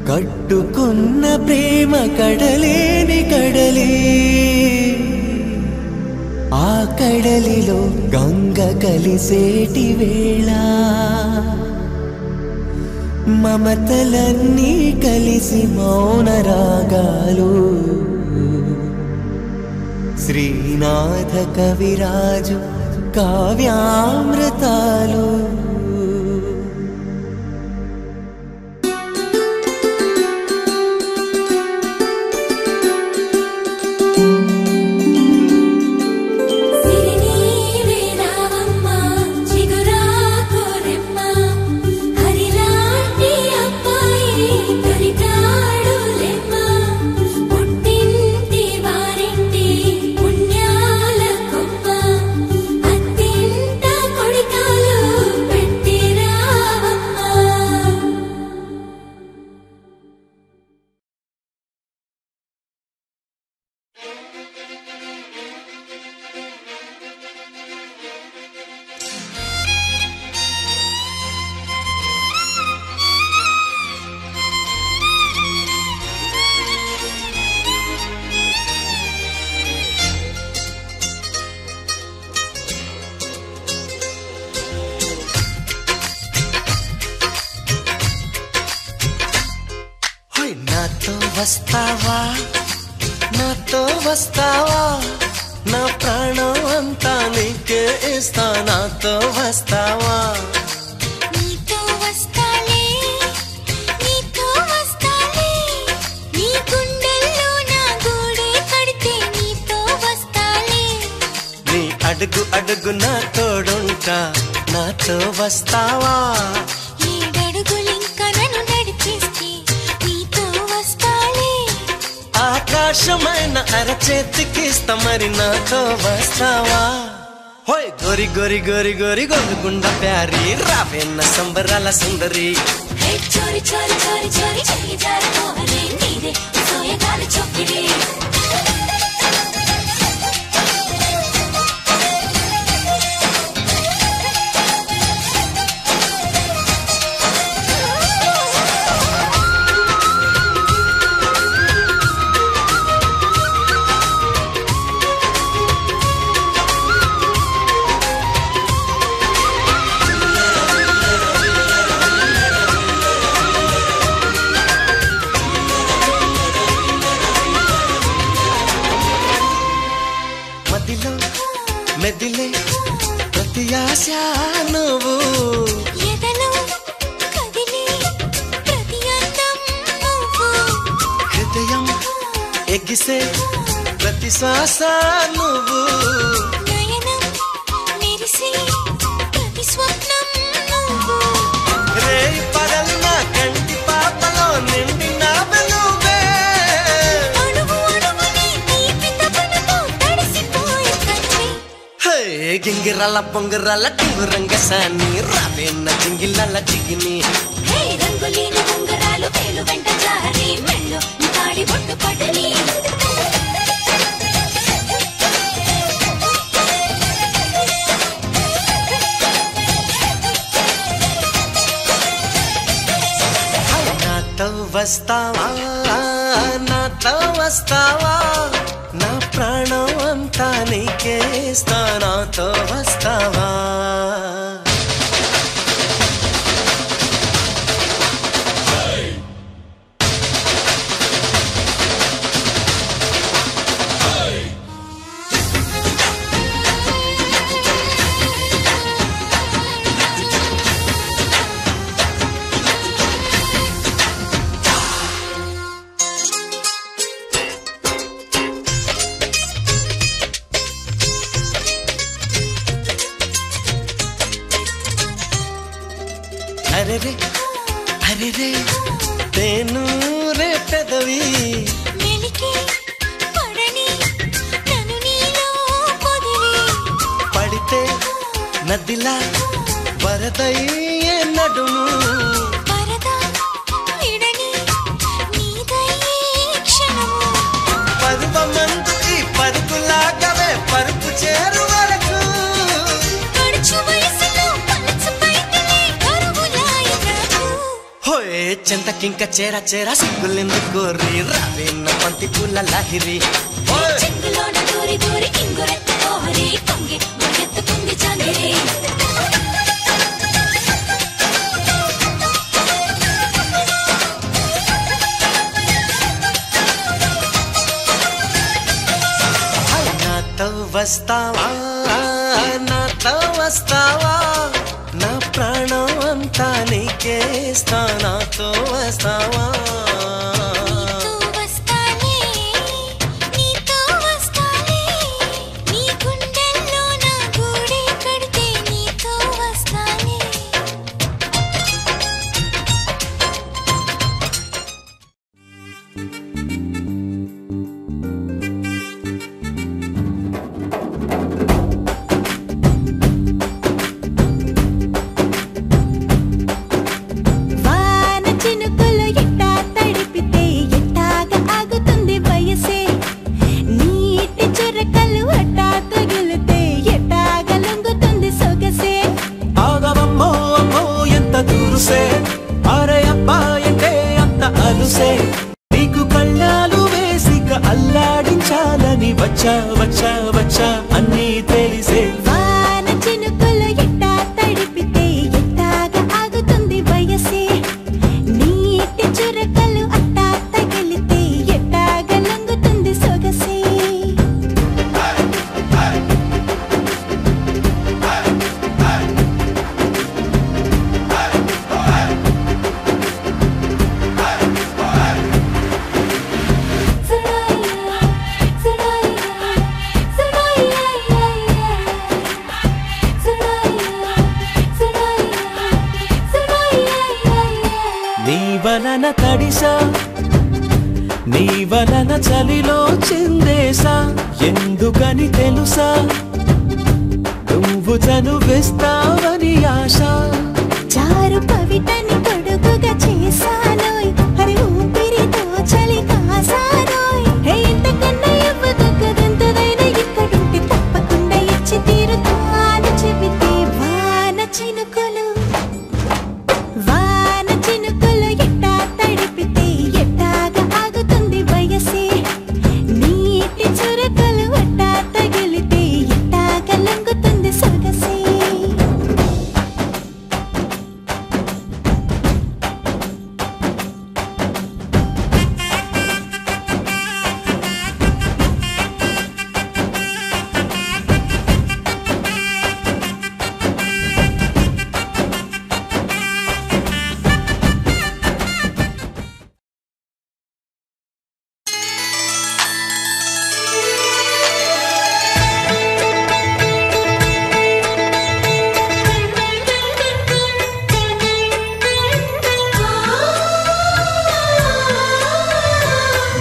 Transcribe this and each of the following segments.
కట్టుకున్న ప్రేమ కడలేని కడలి, ఆ కడలిలో గంగ కలిసేటి వేళ మమతలన్నీ కలిసి మౌన రాగాలు శ్రీనాథ కవిరాజు కావ్యామృతాలు. వస్తావా నాతో వస్తావా, నా ప్రాణం అంతా నీకే ఇస్తా, నాతో వస్తావా. నీతో వస్తాలే నీతో వస్తాలే, నీ గుండెల్లో నా గూడే కడితే నీతో వస్తాలే. నీ అడుగు అడుగు నా తోడుంటా, నాతో వస్తావా. ఏడడుగులింకా నన్ను నడిపిస్తే నీతో వస్తాలే. ఆకాశమైన అరచేతికిస్తా, మరి నాతో వస్తావా. హోయ్ గోరి గోరి గోరి గోరి గోలుగుండ ప్యారి, రావేన్న సంబరాల సుందరి. చోరి చోరి చోరి చోరి చెయ్యి జారిపోవలే, నీదే సోయగాలి చొక్కిడి. మెదిలే ప్రతి ఆశ నువ్వు, ఎదలో కదిలే ప్రతి అందం నువ్వు, హృదయం ఎగిసే ప్రతి శ్వాస నువ్వు, నయనం మెరిసే ప్రతి స్వప్నం నువ్వు. రేయి పగలు నా కంటి పాపలో నిండిన వెలుగే, అడుగు అడుగుని తీపి తపనతో తడిసిపోయే కన్నే. గింగిరాల పొంగరాల టింగురంగ సాని, రావేన్న జింగిలాల జిగిని. రంగులీని ఉంగరాలు వేలు వెంట జారి, మెళ్ళు తాడి బొట్టు పడని. నాతో వస్తావా నాతో వస్తావా, నా ప్రాణం అంతా నీకే ఇస్తా, నాతో వస్తావా. అరే రే అరే రే తేను రే పెదవి, మెలికి పడని నన్ను నీలో పొదివి, పడితే నదిలా వరదయ్యే నడుము, వరద విడని నీదయ్యే క్షణము. పరువమందు ఈ పరుగులాగవే పరుపు చేరు వరకు, గడుచు వయసులో పలచు పైటలే కరువులాయ నాకు. హోయ్ చెంతకింక చేరా చేరా సిగ్గులెందుకు కోరి రావేన్న పంతి పూల లాహిరి చెంగులోన దూరి దూరి కింగురెత్త కోహరి కొంగి మొయ్యెత్తుకుంది చాందిరి నాతో వస్తావా నాతో వస్తావా నా ప్రాణం అంతా నీకేస్తా నాతో వస్తావా నీకు కళ్ళాలు వేసిక అల్లాడించాలని వచ్చా వచ్చా వచ్చా అన్నీ తెలిసే వాన చినుకులు ఎట్టా తడిపితే ఎట్టాగా ఆగుతుంది వయసే నీటి చురకలు అట్టా తగిలితే ఎట్టాగా లొంగుతుంది సొగసే నీ వలన తడిసా నీ వలన చలిలో చిందేసా ఎందుకని తెలుసా నువ్వు చనువిస్తావని ఆశ చారు పవిటని తొడుగుగా చేశానోయ్ హరి ఊపిరితో చలి కాసానోయ్ హే ఇంతకన్నా ఇవ్వదగ్గదెంతదైనా ఇక్కడుంటే తప్పకుండా ఇచ్చి తీరుతాను చెబితే వాన చినుకులు ఎట్టా తడిపితే ఎట్టాగా ఆగుతుంది వయసే నీటి చురకలు అట్టా తగిలితే ఎట్టాగా లొంగుతుంది సొగసే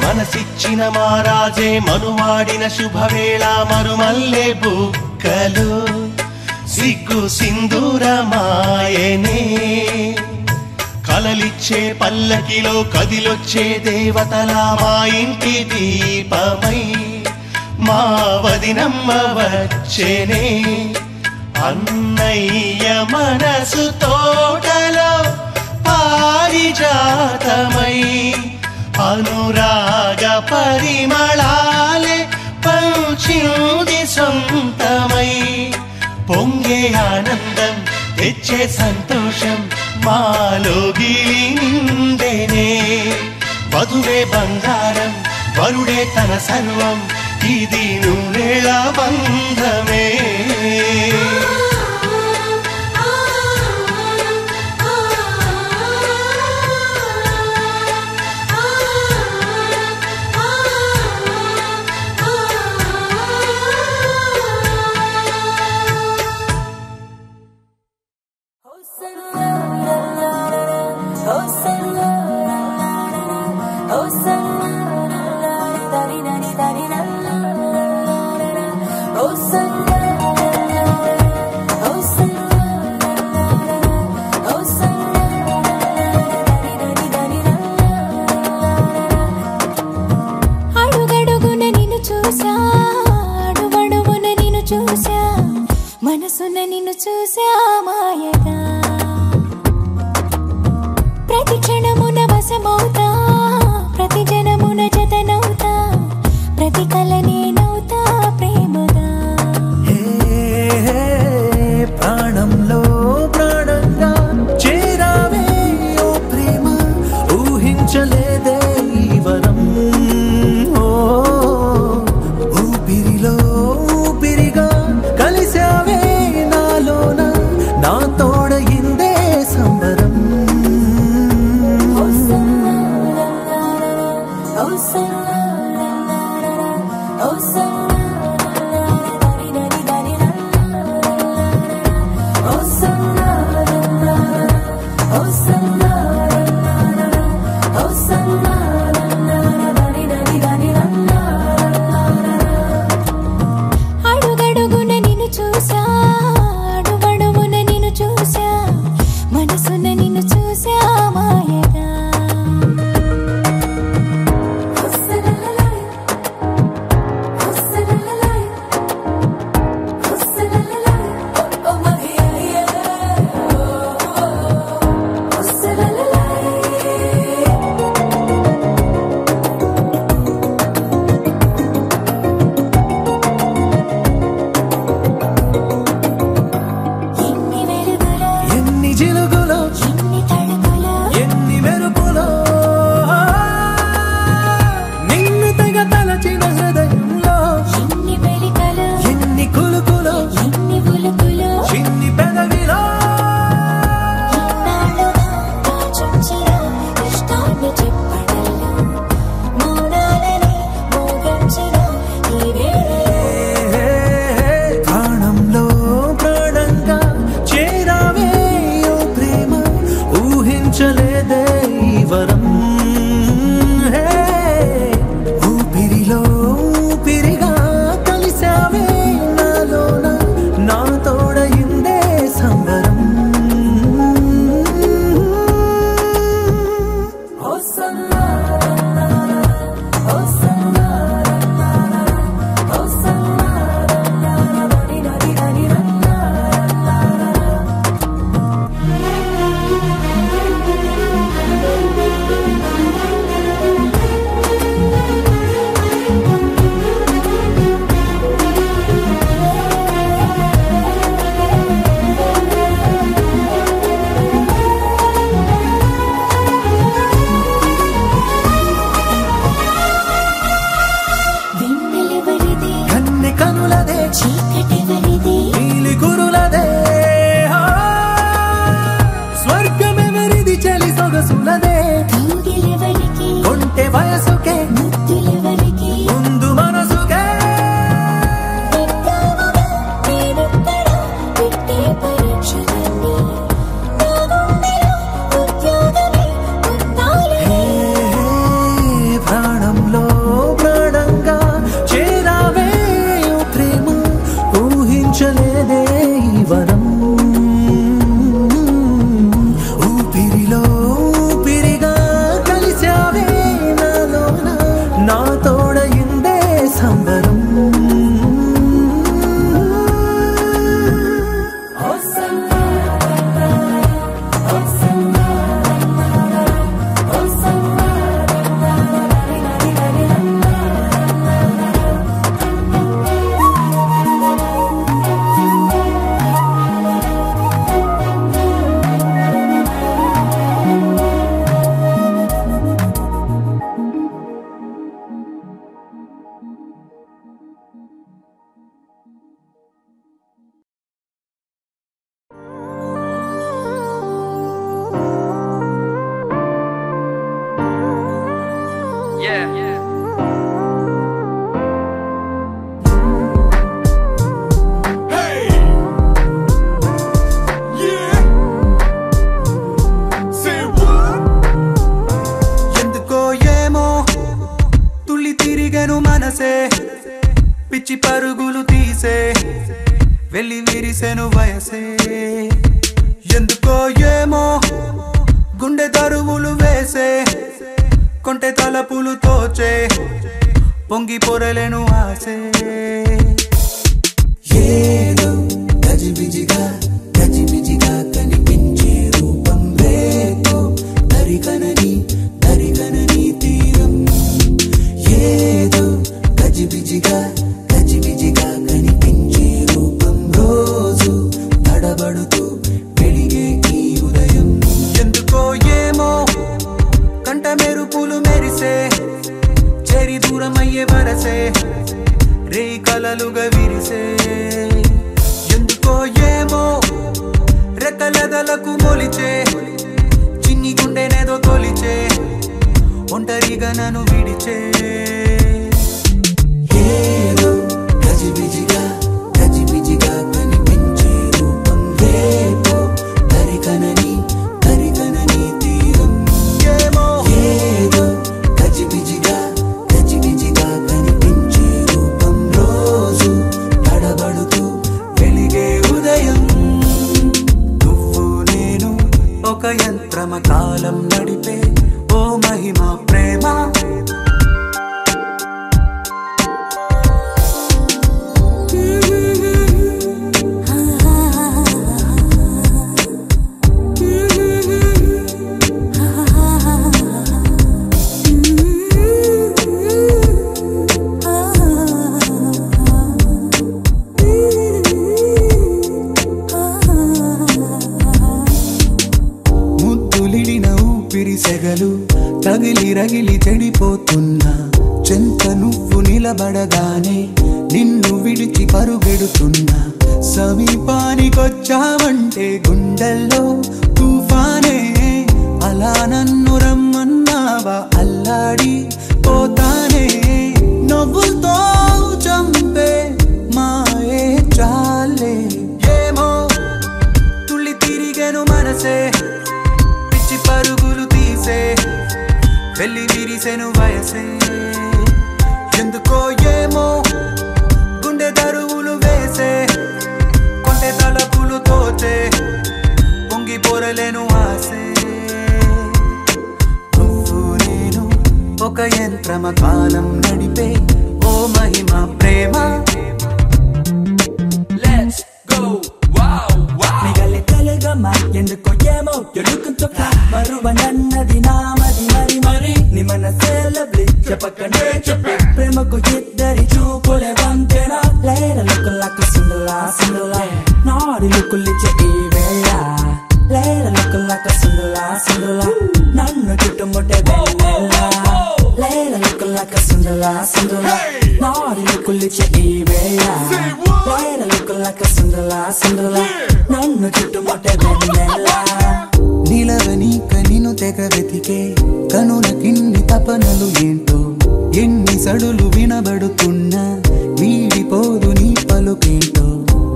మనసిచ్చిన మారాజే మనువాడిన శుభవేళ మరుమల్లె బుక్కలు సిగ్గు సింధూరమాయనే కలలిచ్చే పల్లకిలో కదిలొచ్చే దేవతలా మా ఇంటి దీపమై మా వదినమ్మ వచ్చేనే అన్నయ్య మనసు తోటలో పారిజాతమై అనురాగ పరిమళాలే పంచింది సొంతమై పొంగే ఆనందం తెచ్చే సంతోషం మాలో గిలిందెనే వధువే బంగారం వరుడే తన సర్వం ఇది నూరేళ బంధమే మనసున నిన్ను చూసా మాయగా ప్రతి ప్రతి క్షణమున వశమవుతా ప్రతి జనమున జతనవుతా ప్రతి కలనే నవ్వుతా ప్రేమగా ప్రాణంలో ప్రాణంగా చేరావే ఓ ప్రేమ ఊహించలేదే ఈ వరం ఊపిరిలో ఊపిరిగా కలిసావే నాలోన నా తోడయిందే సంబరం అడుగడుగున నిన్ను చూసా అడుగడుగున నిన్ను చూసా మనసున నిన్ను చూసా మాయగా పిచ్చి పరుగులు తీసే వెళ్ళి విరిసెను వయసే ఎందుకో ఏమో గుండె దరువులు వేసే కొంటె తలపులు తోచే పొంగి పొరలేను ఆసే ఏదో గజిబిజిగా కనిపించే రూపం రేకో దరిక పువ్వులు మెరిసే చెరి దూరమయ్యే వరసే రే కలలుగా విరిసే ఎందుకో ఏమో రెక్కలదలకు మొలిచే చిన్ని గుండెనేదో తొలిచే ఒంటరిగా నన్ను విడిచే ఏదో గజిబిజిగా గజిబిజిగా కనిపించే రూపం రేపో తరికనని తరికనని తీరం ఏమో ఏదో గజిబిజిగా గజిబిజిగా కనిపించే రూపం రోజు తడబడుతూ వెలిగే ఉదయం నువ్వు నేను ఒక యంత్రమ కాలం నడిపే ఓ మహిమా ప్రేమ సెగలు తగిలి రగిలి చెడిపోతున్నా చెంత నువ్వు నిలబడగానే నిన్ను విడిచి పరుగెడుతున్నా సమీపానికొచ్చావంటే గుండెల్లో తుఫానే అలా నన్ను రమ్మన్నావా అల్లాడి పోతానే నవ్వులతో చంపే మాయే చాలే ఏమో తుళ్ళి తిరిగెను మనసే పిచ్చి పరుగులు వెళ్ళి విరిసెను వయసే ఎందుకో ఏమో గుండె దరువులు వేసే కొంటె తలపులు తోచే పొంగి పొరలేను ఆసే నువ్వు నేను ఒక యంత్రమ కాలం నడిపే ఓ మహిమ ప్రేమ Let's go wow wow నిగలి తెలుగమ్మా ఎందుకో ఏమో you're looking to fly మరువ నన్నది నామది మరి మరి నీ మనసే లవ్లీ చెప్పకనే చెప్పే ప్రేమకు ఇద్దరి చూపులే వంతెన లేర లుక్కులకు సిందులా సిందులా నాడి లుక్కులిచ్చే ఈ వేళ లేర లుక్కులకు సిందులా సిందులా నన్ను చుట్టుముట్టే వెన్నెల లేర లుక్కులకు సిందులా సిందులా నాడి లుక్కులిచ్చే ఈ వేళ లేర లుక్కులకు సిందులా సిందులా నన్ను చుట్టుముట్టే వెన్నెల నిలవని కనిను తెగ వెతికే కనుల కిన్ని తపనలు ఏంటో ఎన్ని సడులు వినబడుతున్నా వీడిపోదు నీ పలుకేంటో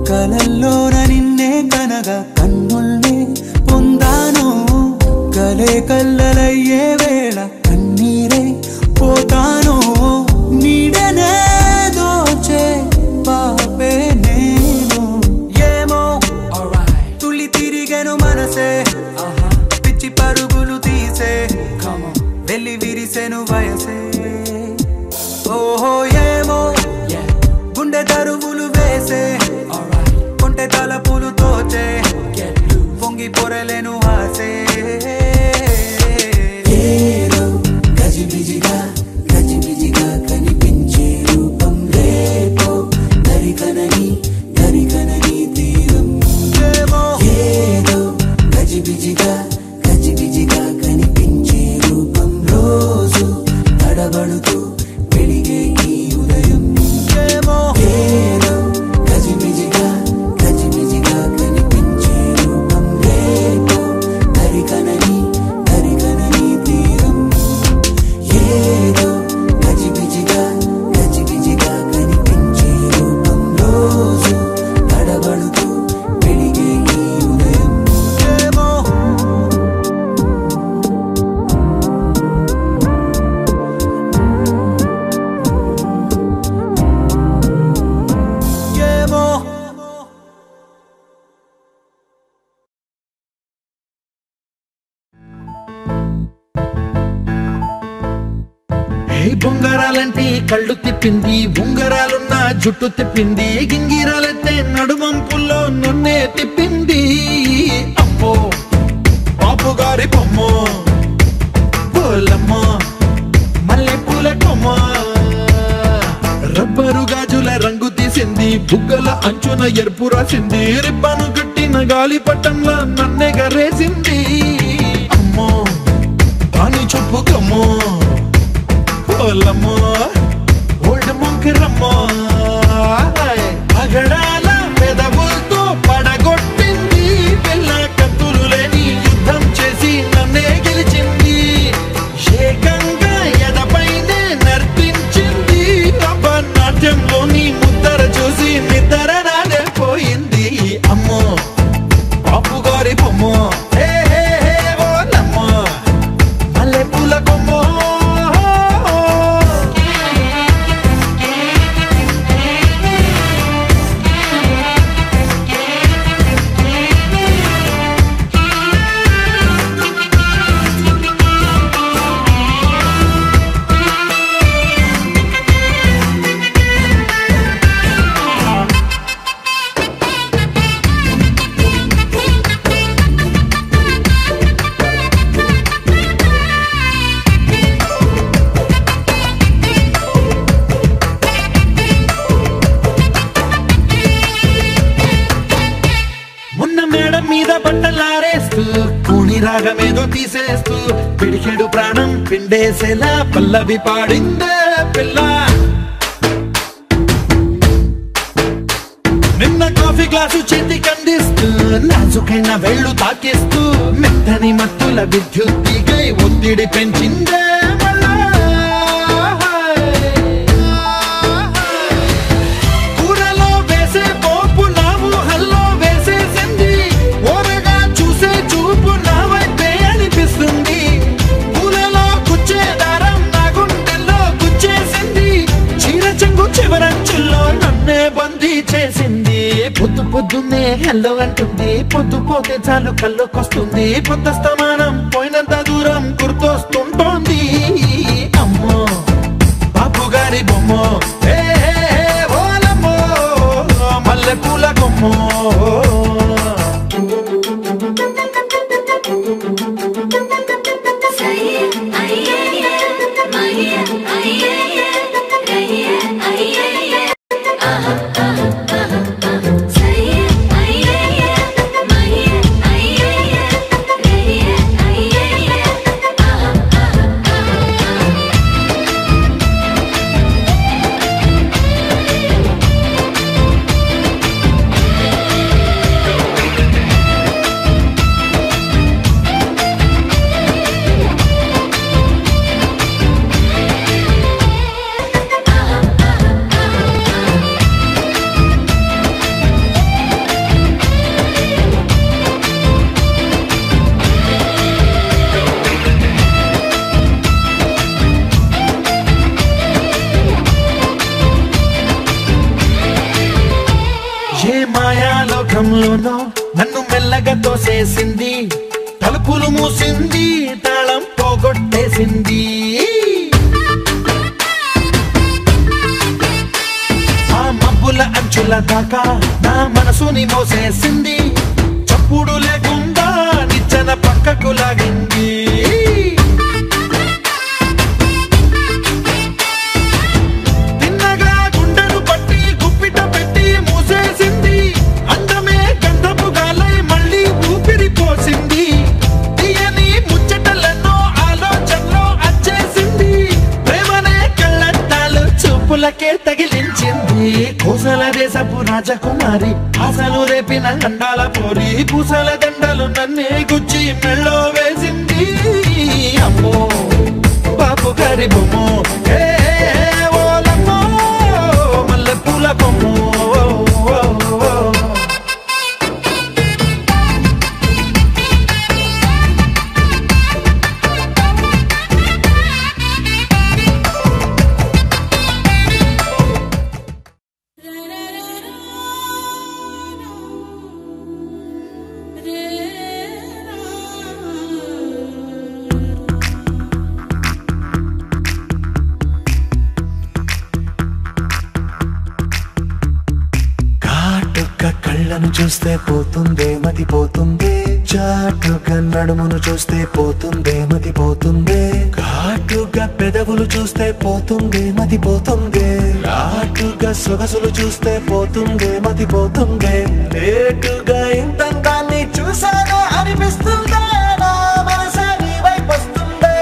కలల్లోన నిన్నే కనగా కన్నుల్నే పొందాను కలే కల్లలయ్యే వేళ కన్నీరే పోతాను నీడనే దోచే పాపే నేను ఏమో తుళ్ళి తిరిగెను మనసే పిచ్చి పరుగులు తీసే వెళ్ళి విరిసెను వయసే ఓహో ఏమో గుండె దరువులు వేసే కొంటె తలపులు తోచే పొంగి పొరలేను ఆసే ఏదో గజిబిజిగా గజిబిజిగా కనిపించే రూపం రేపో తరికనని తరికనని తీరం ఏమో ఏదో గజిబిజిగా గజిబిజిగా కనిపించే రూపం రోజు తడబడుతూ వెలిగే ఈ ఉదయం ఏమో ఏదో గజిబిజిగా గజిబిజిగా కనిపించే రూపం రేపో తరికనని తరికనని తీరం ఏదో గజిబిజిగా గజిబిజిగా కనిపించే రూపం రోజు తడబడుతూ వెలిగే ఈ ఉదయం ఏమో బొంగరాలంటే కళ్ళు తిప్పింది ఉంగరాలున్న జుట్టు తిప్పింది గింగిరాలైతే నడుమంపుల్లో నన్నే తిప్పింది అమ్మో బాబు గారి బొమ్మ పోలమ్మ మల్లె పూల కొమ్మ రబ్బరు గాజుల రంగు తీసింది బుగ్గల అంచున ఎరుపు రాసింది రిబ్బను కట్టిన గాలి పట్టంలో నన్నెగరేసింది అమ్మో దాని చెప్పు కమ్మో ఓలమ్మో ఓల్డ్ ముంకిరమ్మో పగడాల పెదవులతో పడగొట్టింది పిల్ల కత్తులు లేని యుద్ధం చేసి నన్నే గెలిచింది ఏకంగా ఎదపైనే నర్తించింది నాట్యంలోని ముద్దర చూసి నిద్ర నాడే పోయింది అమ్మో పాపు గారి బొమ్మో ఓలమ్మో మల్లె పూల కొమ్మో మీద బట్టలారేస్తూ కూని రాగమేదో తీసేస్తూ పిడికెడు ప్రాణం పిండేసేలా పల్లవి పాడిందే పిల్ల నిన్న కాఫీ గ్లాసు చేతి కందిస్తూ నాజుకైన వేళ్ళు తాకేస్తూ మెత్తని మత్తుల విద్యుత్ తీగై ఒత్తిడి పెంచిందే కూరలో వేసే పోపు నా ఊహల్లో వేసేసింది ఓరగా చూసే చూపు నా వైపే అనిపిస్తుంది పూలలో గుచ్చే దారం నా గుండెల్లో గుచ్చేసింది చీర చెంగు చివరంచుల్లో నన్నే బందీ చేసింది పొద్దు పొద్దున్నే హెల్లో అంటుంది పొద్దు పోతే చాలు కళ్ళొకొస్తుంది పొద్దు స్తమానం పోయినంత దూరం గుర్తొస్తుంటోంది అమ్మో బాపు గారి బొమ్మో ఓలమ్మో మల్లె పూల కొమ్మో మాయాలోకంలోనో నన్ను మెల్లగా తోసేసింది తలుపులు మూసింది తాళం పోగొట్టేసింది ఆ మబ్బుల అంచుల దాకా నా మనసుని మోసేసింది చప్పుడు లేకుండా నిచ్చెన పక్కకు లాగింది పులకే తగిలించింది కోసల దేశపు రాజకుమారి ఆశలు రేపిన అండాల పోరి పూసల దండలు నన్నే గుచ్చి మెళ్ళో వేసింది అమ్మో బాపు గారి బొమ్మో ఓలమ్మో మల్లె పూల బొమ్మో కళ్ళను చూస్తే పోతుందే మతి పోతుందే చాటుగా నడుమును చూస్తే పోతుందే మతి పోతుందే ఘాటుగా పెదవులు చూస్తే పోతుందే మతి పోతుందే రాటుగా సొగసులు చూస్తే పోతుందే మతి పోతుందే లేటుగా ఇంతంతాన్ని చూసానే అనిపిస్తుందే నా మనసే నీ వైపు వస్తుందే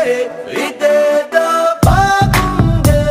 ఇదేదో బాగుందే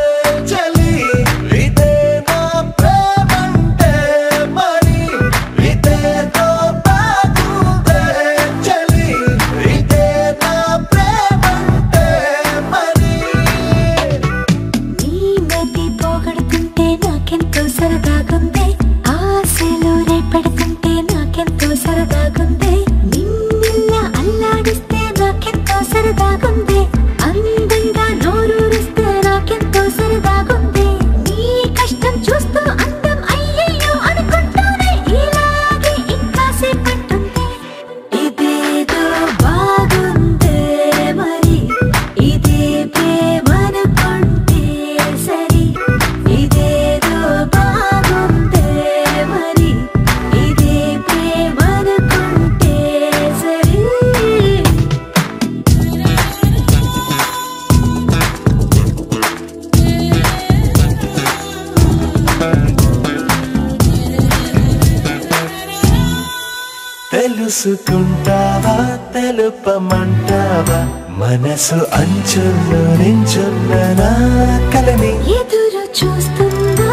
తెలుసుకుంటావా తెలుపమంటావా మనసు అంచుల్లో నించున్న నా కలని ఎదురు చూస్తుందా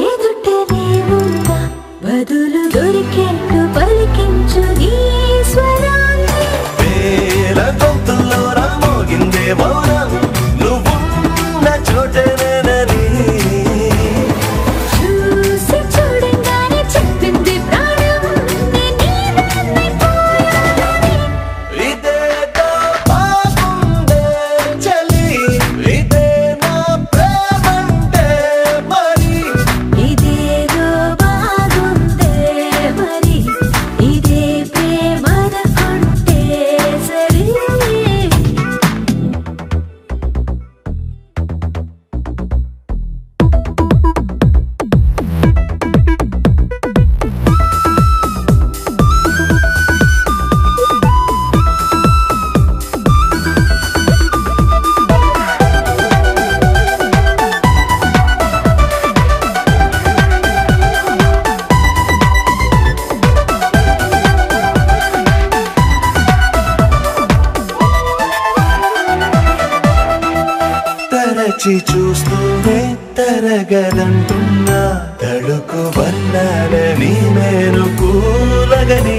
ఎదుటనే ఉందా బదులు దొరికేట్టు పలికించు నీ స్వరాన్ని వేల గొంతుల్లో మోగిందే మౌనం నువ్వున్న చోటనేనని చూసి చూడంగానే చెప్పింది ప్రాణం నీదైపోయానని ఇదేదో బాగుందే చలి ఇదే నా ప్రేమంటే మరి ఇదేదో బాగుందే మరి ఇదే ప్రేమనుకుంటే సరే తరచి చూస్తూనే తరగదంటున్నా తడుకు వన్నాడని నేను కూలగని